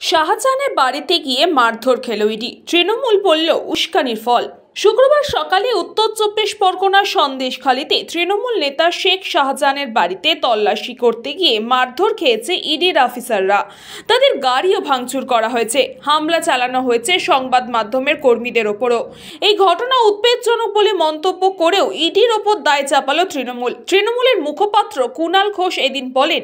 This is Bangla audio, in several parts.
শাহজাহানের বাড়িতে গিয়ে মারধর খেল ইডি, তৃণমূল বলল উস্কানির ফল। শুক্রবার সকালে উত্তর চব্বিশ পরগনার সন্দেশখালীতে তৃণমূল নেতা শেখ শাহজাহানের বাড়িতে তল্লাশি করতে গিয়ে মারধর খেয়েছে ইডির অফিসাররা। তাদের গাড়িও ভাঙচুর করা হয়েছে, হামলা চালানো হয়েছে সংবাদ মাধ্যমের কর্মীদের ওপরও। এই ঘটনা উদ্বেগজনক বলে মন্তব্য করেও ইডির ওপর দায় চাপালো তৃণমূলের মুখপাত্র কুণাল ঘোষ এদিন বলেন,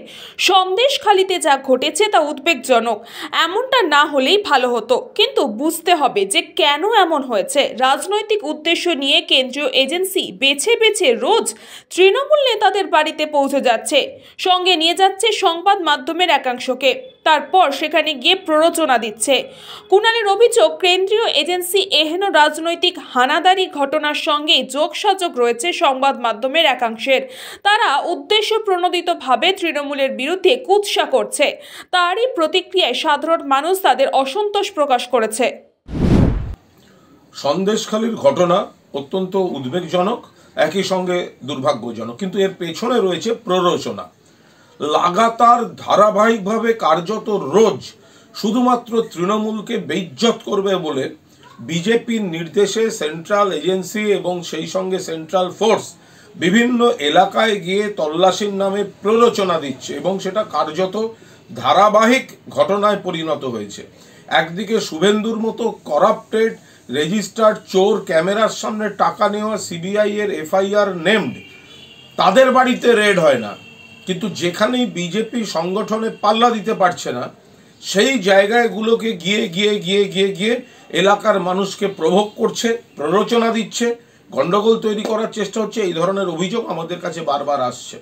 সন্দেশখালীতে যা ঘটেছে তা উদ্বেগজনক। এমনটা না হলেই ভালো হতো, কিন্তু বুঝতে হবে যে কেন এমন হয়েছে। রাজনৈতিক উদ্দেশ্য নিয়ে কেন্দ্রীয় এজেন্সি বেছে বেছে রোজ তৃণমূল নেতাদের বাড়িতে পৌঁছে যাচ্ছে, সঙ্গে নিয়ে যাচ্ছে সংবাদ মাধ্যমের একাংশকে, তারপর সেখানে গিয়ে প্ররোচনা দিচ্ছে। কুণালের অভিযোগ, কেন্দ্রীয় এজেন্সি এহেন রাজনৈতিক হানাদারি ঘটনার সঙ্গে যোগসাযোগ রয়েছে সংবাদ মাধ্যমের একাংশের। তারা উদ্দেশ্য প্রণোদিতভাবে তৃণমূলের বিরুদ্ধে কুৎসা করছে। তারই প্রতিক্রিয়ায় সাধারণ মানুষ তাদের অসন্তোষ প্রকাশ করেছে। সন্দেশখালীর ঘটনা অত্যন্ত উদ্বেগজনক, একই সঙ্গে দুর্ভাগ্যজনক, কিন্তু এর পেছনে রয়েছে প্ররোচনা। লাগাতার ধারাবাহিকভাবে কার্যত রোজ শুধুমাত্র তৃণমূলকে বেইজ্জত করবে বলে বিজেপির নির্দেশে সেন্ট্রাল এজেন্সি এবং সেই সঙ্গে সেন্ট্রাল ফোর্স বিভিন্ন এলাকায় গিয়ে তল্লাশির নামে প্ররোচনা দিচ্ছে এবং সেটা কার্যত ধারাবাহিক ঘটনায় পরিণত হয়েছে। একদিকে শুভেন্দুর মতো করাপ্টেড রেজিস্টার্ড চোর, ক্যামেরার সামনে টাকা নেওয়া সিবিআই এর এফআইআর নেমড, তাদের বাড়িতে রেড হয় না, কিন্তু যেখানেই বিজেপি সংগঠনে পাল্লা দিতে পারছে না সেই জায়গাগুলোকে গিয়ে গিয়ে গিয়ে গিয়ে গিয়ে এলাকার মানুষকে প্রভোগ করছে, প্ররোচনা দিচ্ছে, গন্ডগোল তৈরি করার চেষ্টা হচ্ছে। এই ধরনের অভিযোগ আমাদের কাছে বারবার আসছে।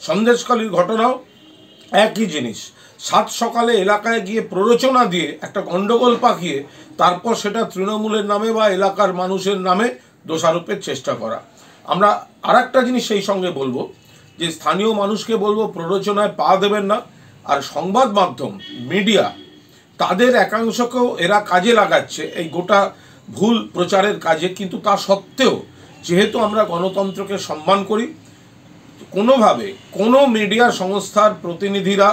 সন্দেশখালীর ঘটনাও একই জিনিস। সাত সকালে এলাকায় গিয়ে প্ররোচনা দিয়ে একটা গন্ডগোল পাকিয়ে তারপর সেটা তৃণমূলের নামে বা এলাকার মানুষের নামে দোষারোপের চেষ্টা করা। আমরা আর একটা জিনিস সেই সঙ্গে বলবো যে স্থানীয় মানুষকে বলবো প্ররোচনায় পা দেবেন না। আর সংবাদ মাধ্যম, মিডিয়া, তাদের একাংশকেও এরা কাজে লাগাচ্ছে এই গোটা ভুল প্রচারের কাজে। কিন্তু তা সত্ত্বেও যেহেতু আমরা গণতন্ত্রকে সম্মান করি, কোনোভাবে কোনো মিডিয়া সংস্থার প্রতিনিধিরা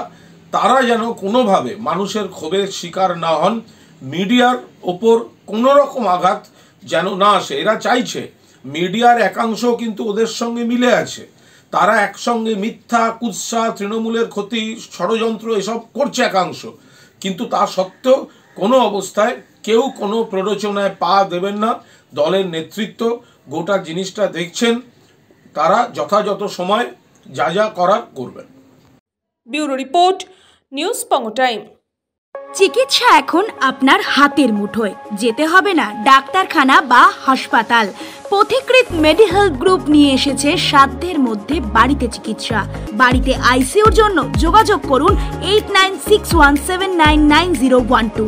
তারা যেন কোনোভাবে মানুষের ক্ষোভের শিকার না হন, মিডিয়ার ওপর কোনো রকম আঘাত যেন না আসে। এরা চাইছে, মিডিয়ার একাংশ কিন্তু ওদের সঙ্গে মিলে আছে, তারা একসঙ্গে মিথ্যা, কুৎসা, তৃণমূলের ক্ষতি, ষড়যন্ত্র এসব করছে একাংশ, কিন্তু তা সত্ত্বেও কোনো অবস্থায় কেউ কোনো প্ররোচনায় পা দেবেন না। দলের নেতৃত্ব গোটা জিনিসটা দেখছেন, তারা যথাযথ সময় যা যা করার করবেন। ব্যুরো রিপোর্ট, নিউজ পঙ্গ টাইম। চিকিৎসা এখন আপনার হাতের মুঠোয়, যেতে হবে না ডাক্তারখানা বা হাসপাতাল। পথিকৃৎ মেডিহেলথ গ্রুপ নিয়ে এসেছে সাধ্যের মধ্যে বাড়িতে চিকিৎসা। বাড়িতে আইসিইউর জন্য যোগাযোগ করুন 8961799012।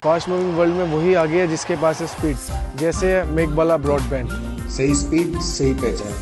फास्ट मूविंग वर्ल्ड में वही आगे है जिसके पास है स्पीड, जैसे मेघबाला ब्रॉडबैंड। सही स्पीड, सही पहचान।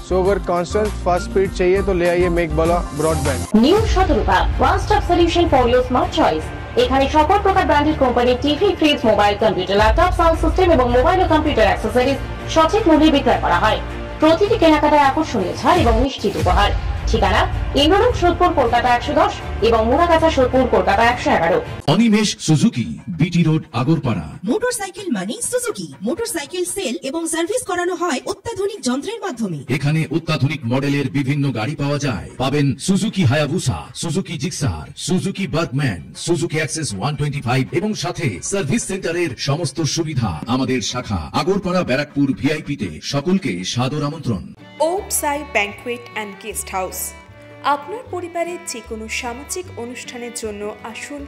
सो अगर कांस्टेंट फास्ट स्पीड चाहिए तो ले आइए Meghbala broadband. New Shatarupa one stop solution for your smart choice. এখানে সকল প্রকার ব্র্যান্ডেড কোম্পানির TV, fridge, mobile, computer, laptop, sound system এবং মোবাইল ও কম্পিউটার অ্যাক্সেসরিজ সঠিক মূল্যে বিক্রয় করা হয়। প্রতিটি কেনাকাটায় আকর্ষণীয় ছাড় এবং নিশ্চিত উপহার। ঠিকানা ইন্দ্রলোক, সোদপুর, কলকাতা 110 এবং Murakacha, Sodepur, Kolkata 111। Animesh Suzuki, BT road, Agarpara. Motorcycle মানে সুজুকি। মোটরসাইকেল সেল এবং সার্ভিস করানো হয় অত্যাধুনিক যন্ত্রের মাধ্যমে। এখানে অত্যাধুনিক মডেলের বিভিন্ন গাড়ি পাওয়া যায়। পাবেন Suzuki Hayabusa, Suzuki Gixxer, Suzuki Bergman, Suzuki access 125 এবং সাথে সার্ভিস সেন্টারের সমস্ত সুবিধা। আমাদের শাখা আগরপাড়া, ব্যারাকপুর ভিআইপি তে। সকলকে সাদর আমন্ত্রণ। ওম সাই ব্যাংকুয়েট অ্যান্ড গেস্ট হাউস। আপনার পরিবারের যে কোনো সামাজিক অনুষ্ঠানের জন্য আসুন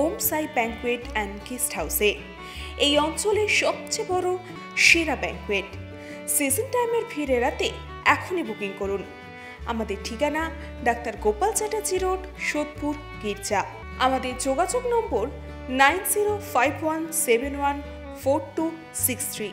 ওম সাই ব্যাংকুয়েট অ্যান্ড গেস্ট হাউসে। এই অঞ্চলের সবচেয়ে বড় সেরা ব্যাংকুয়েট। সিজন টাইমের ভিড় এড়াতে এখনই বুকিং করুন। আমাদের ঠিকানা ডাক্তার গোপাল চ্যাটার্জি রোড, সোদপুর, গির্জা। আমাদের যোগাযোগ নম্বর 9051714263।